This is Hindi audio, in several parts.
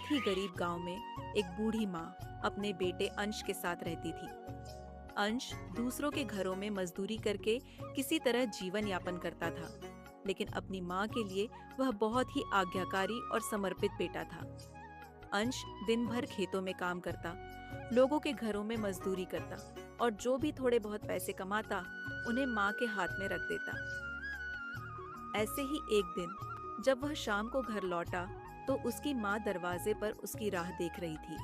बहुत ही गरीब गांव में एक बूढ़ी माँ अपने बेटे अंश के साथ रहती थी। अंश दूसरों के घरों में मजदूरी करके किसी तरह जीवन यापन करता था, लेकिन अपनी माँ के लिए वह बहुत ही आज्ञाकारी और समर्पित बेटा था। अंश दिन भर खेतों में काम करता, लोगों के घरों में मजदूरी करता और जो भी थोड़े बहुत पैसे कमाता उन्हें माँ के हाथ में रख देता। ऐसे ही एक दिन जब वह शाम को घर लौटा तो उसकी माँ दरवाजे पर उसकी राह देख रही थी।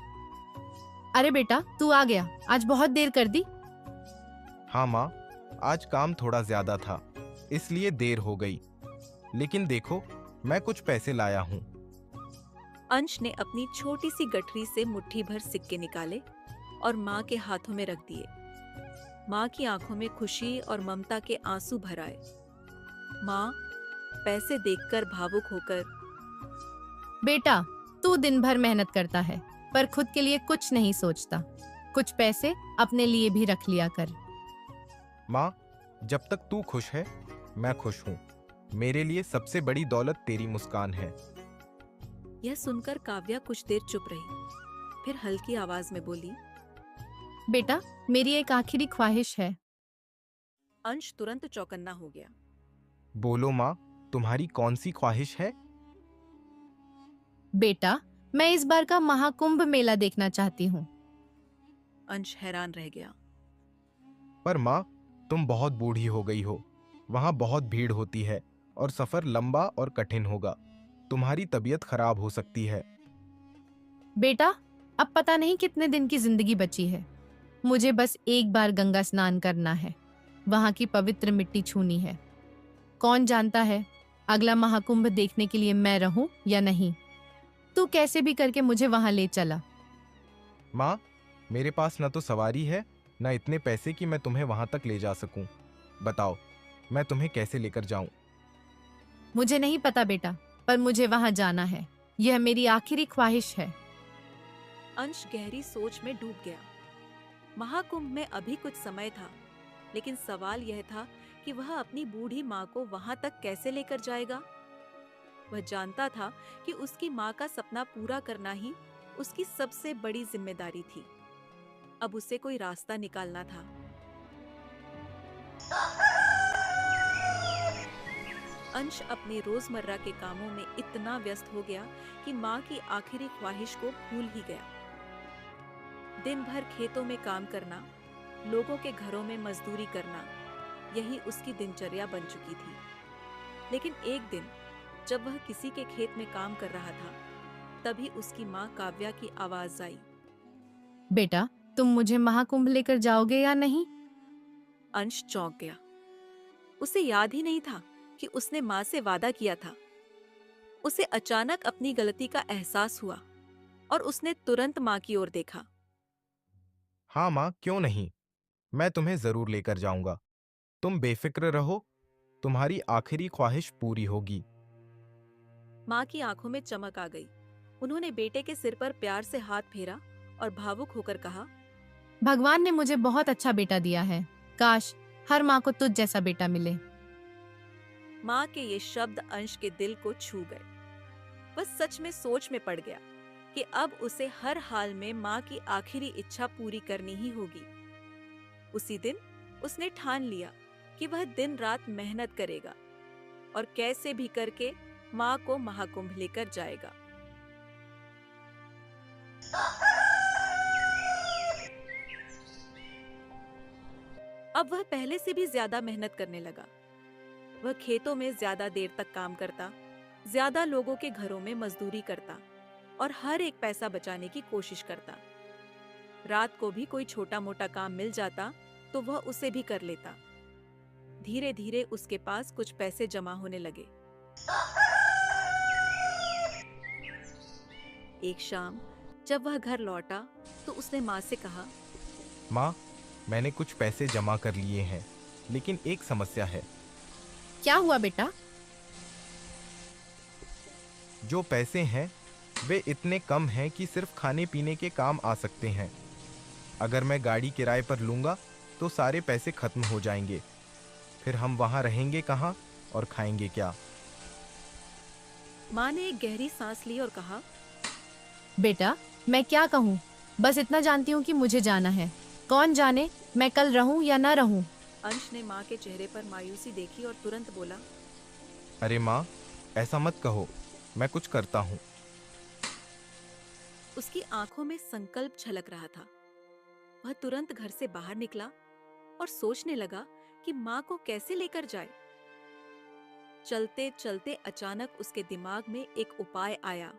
अरे बेटा, तू आ गया। आज बहुत देर कर दी। हाँ माँ, आज काम थोड़ा ज्यादा था, इसलिए देर हो गई। लेकिन देखो, मैं कुछ पैसे लाया हूँ। अंश ने अपनी छोटी सी गठरी से मुट्ठी भर सिक्के निकाले और माँ के हाथों में रख दिए। माँ की आंखों में खुशी और ममता के आंसू भर आए। माँ पैसे देखकर भावुक होकर, बेटा, तू दिन भर मेहनत करता है पर खुद के लिए कुछ नहीं सोचता। कुछ पैसे अपने लिए भी रख लिया कर। माँ, जब तक तू खुश है, मैं खुश हूँ। मेरे लिए सबसे बड़ी दौलत तेरी मुस्कान है। यह सुनकर काव्या कुछ देर चुप रही, फिर हल्की आवाज में बोली, बेटा, मेरी एक आखिरी ख्वाहिश है। अंश तुरंत चौकन्ना हो गया। बोलो माँ, तुम्हारी कौन सी ख्वाहिश है? बेटा, मैं इस बार का महाकुंभ मेला देखना चाहती हूँ। अंश हैरान रह गया। पर माँ, तुम बहुत बूढ़ी हो गई हो। वहां बहुत भीड़ होती है और सफर लंबा और कठिन होगा। तुम्हारी तबीयत खराब हो सकती है। बेटा, अब पता नहीं कितने दिन की जिंदगी बची है। मुझे बस एक बार गंगा स्नान करना है, वहां की पवित्र मिट्टी छूनी है। कौन जानता है अगला महाकुंभ देखने के लिए मैं रहूं या नहीं। तू कैसे भी करके मुझे वहां ले चला। माँ, मेरे पास न तो सवारी है, न इतने पैसे कि मैं तुम्हें वहां तक ले जा सकूं। बताओ, मैं तुम्हें कैसे लेकर जाऊं? मुझे नहीं पता बेटा, पर मुझे वहां जाना है। यह मेरी आखिरी ख्वाहिश है। अंश गहरी सोच में डूब गया। महाकुंभ में अभी कुछ समय था, लेकिन सवाल यह था कि वह अपनी बूढ़ी माँ को वहां तक कैसे लेकर जाएगा। वह जानता था कि उसकी माँ का सपना पूरा करना ही उसकी सबसे बड़ी जिम्मेदारी थी। अब उसे कोई रास्ता निकालना था। अंश अपने रोजमर्रा के कामों में इतना व्यस्त हो गया कि माँ की आखिरी ख्वाहिश को भूल ही गया। दिन भर खेतों में काम करना, लोगों के घरों में मजदूरी करना, यही उसकी दिनचर्या बन चुकी थी। लेकिन एक दिन जब वह किसी के खेत में काम कर रहा था, तभी उसकी माँ काव्या की आवाज आई। बेटा, तुम मुझे महाकुंभ लेकर जाओगे या नहीं? अंश चौंक गया। उसे याद ही नहीं था कि उसने माँ से वादा किया था। उसे अचानक अपनी गलती का एहसास हुआ और उसने तुरंत माँ की ओर देखा। हाँ माँ, क्यों नहीं, मैं तुम्हें जरूर लेकर जाऊंगा। तुम बेफिक्र रहो, तुम्हारी आखिरी ख्वाहिश पूरी होगी। माँ की आंखों में चमक आ गई। उन्होंने बेटे के सिर पर प्यार से हाथ फेरा और भावुक होकर कहा, भगवान ने मुझे बहुत अच्छा बेटा दिया है। काश हर माँ को तुझ जैसा बेटा मिले। माँ के ये शब्द अंश के दिल को छू गए। वह सच में सोच में पड़ गया कि अब उसे हर हाल में माँ की आखिरी इच्छा पूरी करनी ही होगी। उसी दिन उसने ठान लिया कि वह दिन रात मेहनत करेगा और कैसे भी करके माँ को महाकुंभ लेकर जाएगा। अब वह पहले से भी ज्यादा मेहनत करने लगा। वह खेतों में ज्यादा देर तक काम करता, ज्यादा लोगों के घरों में मजदूरी करता और हर एक पैसा बचाने की कोशिश करता। रात को भी कोई छोटा मोटा काम मिल जाता तो वह उसे भी कर लेता। धीरे धीरे उसके पास कुछ पैसे जमा होने लगे। एक शाम जब वह घर लौटा तो उसने माँ से कहा, माँ, मैंने कुछ पैसे जमा कर लिए हैं, लेकिन एक समस्या है। क्या हुआ बेटा? जो पैसे हैं वे इतने कम हैं कि सिर्फ खाने पीने के काम आ सकते हैं। अगर मैं गाड़ी किराए पर लूंगा तो सारे पैसे खत्म हो जाएंगे। फिर हम वहां रहेंगे कहाँ और खाएंगे क्या? माँ ने एक गहरी सांस ली और कहा, बेटा, मैं क्या कहूँ, बस इतना जानती हूँ कि मुझे जाना है। कौन जाने मैं कल रहूं या ना रहूं। अंश ने माँ के चेहरे पर मायूसी देखी और तुरंत बोला, अरे माँ, ऐसा मत कहो, मैं कुछ करता हूँ। उसकी आंखों में संकल्प छलक रहा था। वह तुरंत घर से बाहर निकला और सोचने लगा कि माँ को कैसे लेकर जाए। चलते चलते अचानक उसके दिमाग में एक उपाय आया।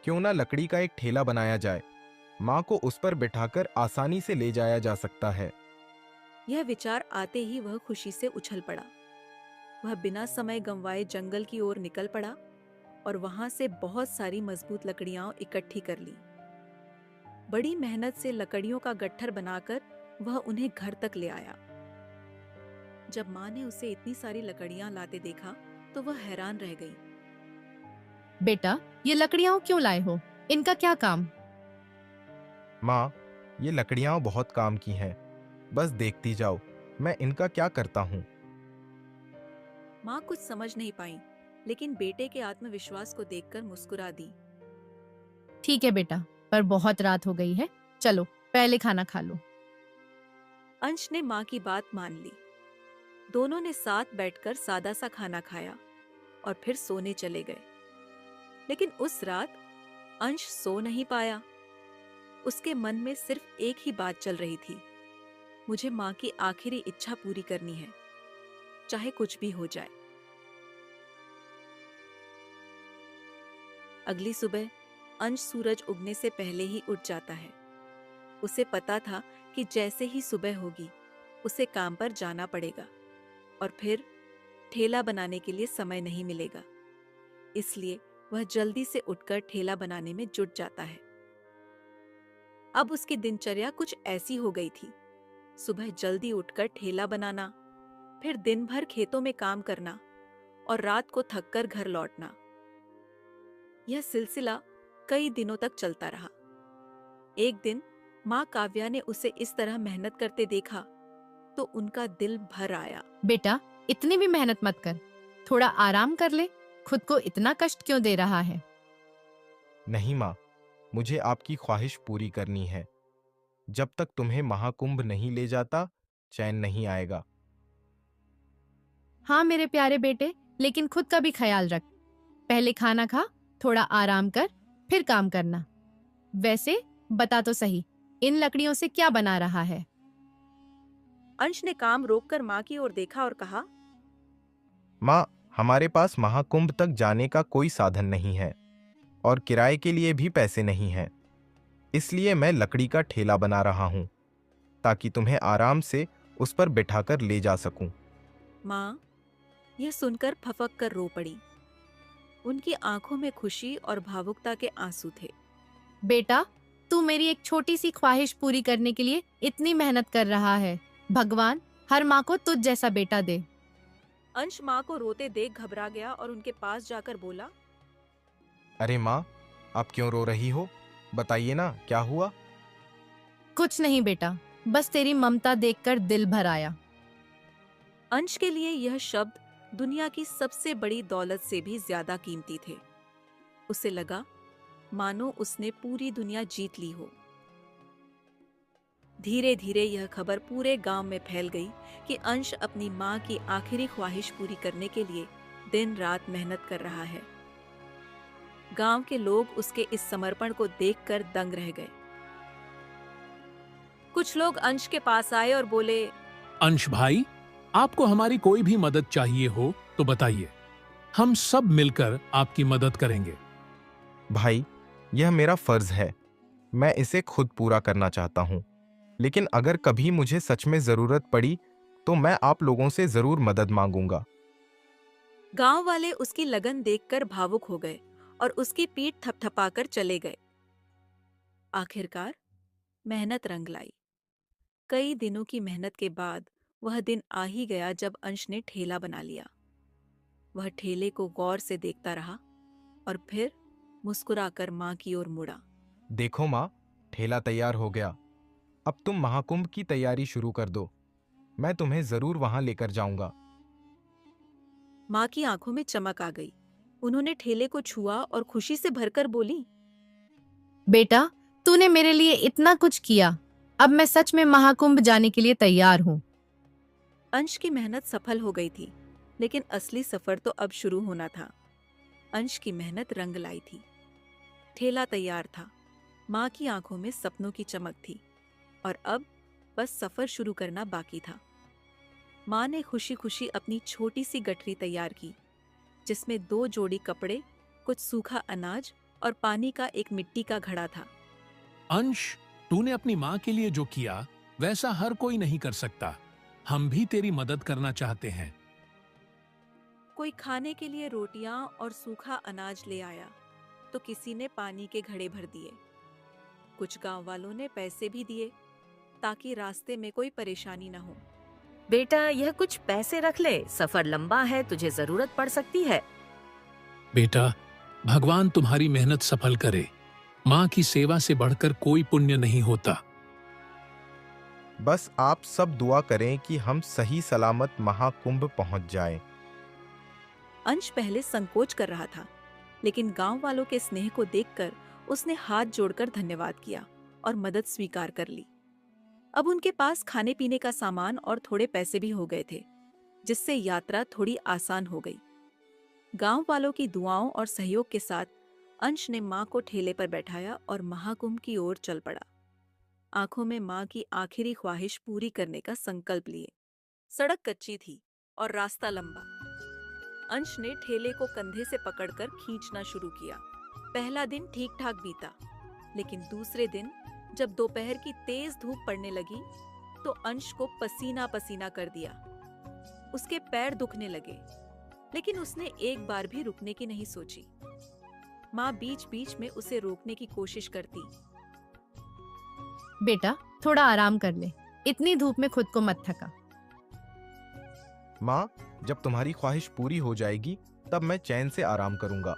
क्यों ना लकड़ी का एक ठेला बनाया जाए, माँ को उस पर बिठाकर आसानी से ले जाया जा सकता है। यह विचार आते ही वह खुशी से उछल पड़ा। वह बिना समय गंवाए जंगल की ओर निकल पड़ा और वहां से बहुत सारी मजबूत लकड़ियां इकट्ठी कर ली। बड़ी मेहनत से लकड़ियों का गट्ठर बनाकर वह उन्हें घर तक ले आया। जब माँ ने उसे इतनी सारी लकड़ियां लाते देखा तो वह हैरान रह गई। बेटा, ये लकड़ियां क्यों लाए हो? इनका क्या काम? माँ, ये लकड़ियाँ बहुत काम की हैं, बस देखती जाओ मैं इनका क्या करता हूँ। माँ कुछ समझ नहीं पाई, लेकिन बेटे के आत्मविश्वास को देखकर मुस्कुरा दी। ठीक है बेटा, पर बहुत रात हो गई है, चलो पहले खाना खा लो। अंश ने माँ की बात मान ली। दोनों ने साथ बैठकर सादा सा खाना खाया और फिर सोने चले गए। लेकिन उस रात अंश सो नहीं पाया। उसके मन में सिर्फ एक ही बात चल रही थी, मुझे माँ की आखिरी इच्छा पूरी करनी है, चाहे कुछ भी हो जाए। अगली सुबह अंश सूरज उगने से पहले ही उठ जाता है। उसे पता था कि जैसे ही सुबह होगी उसे काम पर जाना पड़ेगा और फिर ठेला बनाने के लिए समय नहीं मिलेगा। इसलिए वह जल्दी से उठकर ठेला बनाने में जुट जाता है। अब उसकी दिनचर्या कुछ ऐसी हो गई थी, सुबह जल्दी उठकर ठेला बनाना, फिर दिन भर खेतों में काम करना और रात को थककर घर लौटना। यह सिलसिला कई दिनों तक चलता रहा। एक दिन माँ काव्या ने उसे इस तरह मेहनत करते देखा तो उनका दिल भर आया। बेटा, इतनी भी मेहनत मत कर, थोड़ा आराम कर ले। खुद को इतना कष्ट क्यों दे रहा है? नहीं माँ, मुझे आपकी ख्वाहिश पूरी करनी है। जब तक तुम्हें महाकुंभ नहीं ले जाता, चैन नहीं आएगा। हाँ मेरे प्यारे बेटे, लेकिन खुद का भी ख्याल रख। पहले खाना खा, थोड़ा आराम कर, फिर काम करना। वैसे बता तो सही, इन लकड़ियों से क्या बना रहा है? अंश ने काम रोककर माँ की ओर देखा और कहा, माँ, हमारे पास महाकुंभ तक जाने का कोई साधन नहीं है और किराए के लिए भी पैसे नहीं हैं। इसलिए मैं लकड़ी का ठेला बना रहा हूँ ताकि तुम्हें आराम से उस पर बिठाकर ले जा सकूं। माँ यह सुनकर फफक कर रो पड़ी। उनकी आंखों में खुशी और भावुकता के आंसू थे। बेटा, तू मेरी एक छोटी सी ख्वाहिश पूरी करने के लिए इतनी मेहनत कर रहा है। भगवान हर माँ को तुझ जैसा बेटा दे। अंश माँ को रोते देख घबरा गया और उनके पास जाकर बोला, अरे माँ, आप क्यों रो रही हो? बताइए ना, क्या हुआ? कुछ नहीं बेटा, बस तेरी ममता देखकर दिल भर आया। अंश के लिए यह शब्द दुनिया की सबसे बड़ी दौलत से भी ज्यादा कीमती थे। उसे लगा मानो उसने पूरी दुनिया जीत ली हो। धीरे धीरे यह खबर पूरे गांव में फैल गई कि अंश अपनी माँ की आखिरी ख्वाहिश पूरी करने के लिए दिन रात मेहनत कर रहा है। गांव के लोग उसके इस समर्पण को देखकर दंग रह गए। कुछ लोग अंश के पास आए और बोले, अंश भाई, आपको हमारी कोई भी मदद चाहिए हो तो बताइए, हम सब मिलकर आपकी मदद करेंगे। भाई, यह मेरा फर्ज है, मैं इसे खुद पूरा करना चाहता हूँ। लेकिन अगर कभी मुझे सच में जरूरत पड़ी तो मैं आप लोगों से जरूर मदद मांगूंगा। गांव वाले उसकी लगन देखकर भावुक हो गए और उसकी पीठ थपथपाकर चले गए। आखिरकार मेहनत रंग लाई। कई दिनों की मेहनत के बाद वह दिन आ ही गया जब अंश ने ठेला बना लिया। वह ठेले को गौर से देखता रहा और फिर मुस्कुराकर माँ की ओर मुड़ा। देखो माँ, ठेला तैयार हो गया। अब तुम महाकुंभ की तैयारी शुरू कर दो, मैं तुम्हें जरूर वहां लेकर जाऊंगा। माँ की आंखों में चमक आ गई। उन्होंने ठेले को छुआ और खुशी से भरकर बोली, बेटा, तूने मेरे लिए इतना कुछ किया। अब मैं सच में महाकुंभ जाने के लिए तैयार हूँ। अंश की मेहनत सफल हो गई थी, लेकिन असली सफर तो अब शुरू होना था। अंश की मेहनत रंग लाई थी। ठेला तैयार था, माँ की आंखों में सपनों की चमक थी, और अब बस सफर शुरू करना बाकी था। माँ ने खुशी खुशी अपनी छोटी सी गठरी तैयार की, जिसमें 2 जोड़ी कपड़े, कुछ सूखा अनाज और पानी का एक मिट्टी का घड़ा था। अंश, तूने अपनी माँ के लिए जो किया वैसा हर कोई नहीं कर सकता। हम भी तेरी मदद करना चाहते हैं। कोई खाने के लिए रोटियां और सूखा अनाज ले आया, तो किसी ने पानी के घड़े भर दिए। कुछ गांव वालों ने पैसे भी दिए, ताकि रास्ते में कोई परेशानी न हो। बेटा, यह कुछ पैसे रख ले, सफर लंबा है, तुझे जरूरत पड़ सकती है। बेटा, भगवान तुम्हारी मेहनत सफल करे। माँ की सेवा से बढ़कर कोई पुण्य नहीं होता। बस आप सब दुआ करें कि हम सही सलामत महाकुंभ पहुंच जाएं। अंश पहले संकोच कर रहा था, लेकिन गांव वालों के स्नेह को देखकर उसने हाथ जोड़कर धन्यवाद किया और मदद स्वीकार कर ली। अब उनके पास खाने पीने का सामान और थोड़े पैसे भी हो गए थे, जिससे यात्रा थोड़ी आसान हो गई। गांव वालों की दुआओं और सहयोग के साथ अंश ने माँ को ठेले पर बैठाया और महाकुंभ की ओर चल पड़ा, आंखों में माँ की आखिरी ख्वाहिश पूरी करने का संकल्प लिए। सड़क कच्ची थी और रास्ता लंबा। अंश ने ठेले को कंधे से पकड़कर खींचना शुरू किया। पहला दिन ठीक ठाक बीता, लेकिन दूसरे दिन जब दोपहर की तेज धूप पड़ने लगी, तो अंश को पसीना पसीना कर दिया। उसके पैर दुखने लगे, लेकिन उसने एक बार भी रुकने की नहीं सोची। माँ बीच बीच में उसे रोकने की कोशिश करती। बेटा, थोड़ा आराम कर ले, इतनी धूप में खुद को मत थका। माँ, जब तुम्हारी ख्वाहिश पूरी हो जाएगी तब मैं चैन से आराम करूंगा।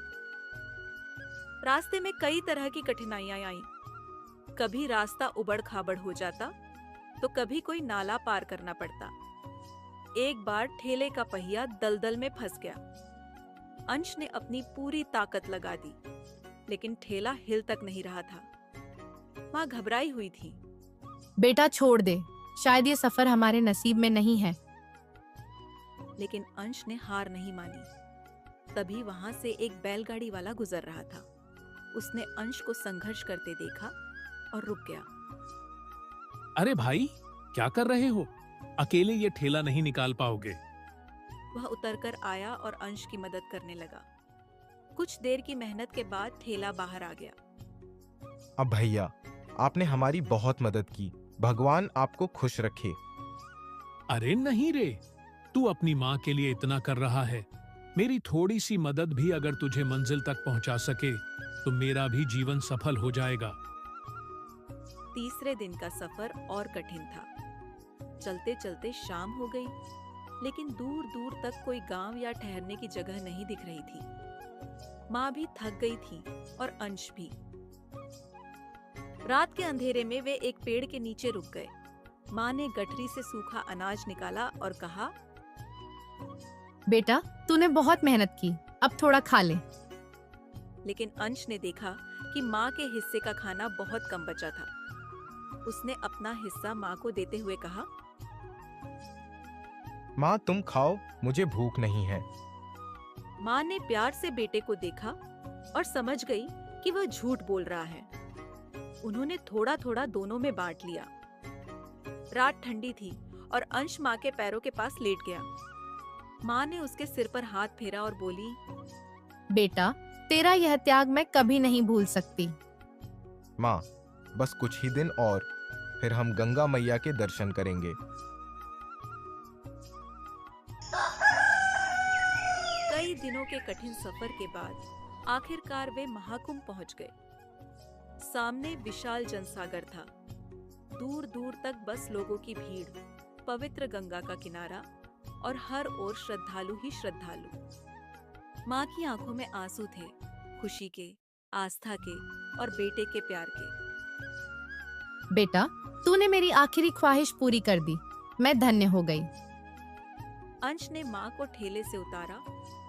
रास्ते में कई तरह की कठिनाइयां आईं। कभी रास्ता उबड़ खाबड़ हो जाता, तो कभी कोई नाला पार करना पड़ता। एक बार ठेले का पहिया दलदल में फंस गया। अंश ने अपनी पूरी ताकत लगा दी, लेकिन ठेला हिल तक नहीं रहा था। माँ घबराई हुई थी। बेटा, छोड़ दे, शायद ये सफर हमारे नसीब में नहीं है। लेकिन अंश ने हार नहीं मानी। तभी वहां से एक बैलगाड़ी वाला गुजर रहा था। उसने अंश को संघर्ष करते देखा और रुक गया। अरे भाई, क्या कर रहे हो? अकेले ये ठेला नहीं निकाल पाओगे। वह उतरकर आया और अंश की मदद करने लगा। कुछ देर की मेहनत के बाद ठेला बाहर आ गया। अब भैया, आपने हमारी बहुत मदद की। भगवान आपको खुश रखे। अरे नहीं रे, तू अपनी माँ के लिए इतना कर रहा है। मेरी थोड़ी सी मदद भी अगर तुझे मंजिल तक पहुंचा सके तो मेरा भी जीवन सफल हो जाएगा। तीसरे दिन का सफर और कठिन था। चलते चलते शाम हो गई, लेकिन दूर दूर तक कोई गांव या ठहरने की जगह नहीं दिख रही थी। माँ भी थक गई थी और अंश भी। रात के अंधेरे में वे एक पेड़ के नीचे रुक गए। माँ ने गठरी से सूखा अनाज निकाला और कहा, बेटा, तूने बहुत मेहनत की, अब थोड़ा खा ले। लेकिन अंश ने देखा कि माँ के हिस्से का खाना बहुत कम बचा था। उसने अपना हिस्सा माँ को देते हुए कहा, माँ, तुम खाओ, मुझे भूख नहीं है। माँ ने प्यार से बेटे को देखा और समझ गई कि वह झूठ बोल रहा है। उन्होंने थोड़ा थोड़ा दोनों में बांट लिया। रात ठंडी थी और अंश माँ के पैरों के पास लेट गया। माँ ने उसके सिर पर हाथ फेरा और बोली, बेटा, तेरा यह त्याग मैं कभी नहीं भूल सकती। माँ, बस कुछ ही दिन और, फिर हम गंगा मैया के दर्शन करेंगे। कई दिनों के कठिन सफर के बाद आखिरकार वे महाकुंभ पहुंच गए। सामने विशाल जनसागर था। दूर दूर तक बस लोगों की भीड़, पवित्र गंगा का किनारा और हर ओर श्रद्धालु ही श्रद्धालु। माँ की आंखों में आंसू थे, खुशी के, आस्था के और बेटे के प्यार के। बेटा, तूने मेरी आखिरी ख्वाहिश पूरी कर दी, मैं धन्य हो गई। अंश ने माँ को ठेले से उतारा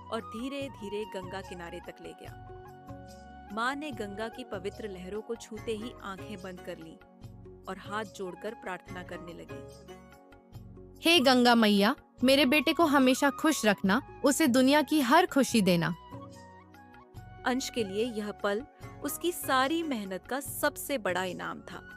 और धीरे धीरे गंगा किनारे तक ले गया। माँ ने गंगा की पवित्र लहरों को छूते ही आंखें बंद कर ली और हाथ जोड़कर प्रार्थना करने लगी। हे गंगा मैया, मेरे बेटे को हमेशा खुश रखना, उसे दुनिया की हर खुशी देना। अंश के लिए यह पल उसकी सारी मेहनत का सबसे बड़ा इनाम था।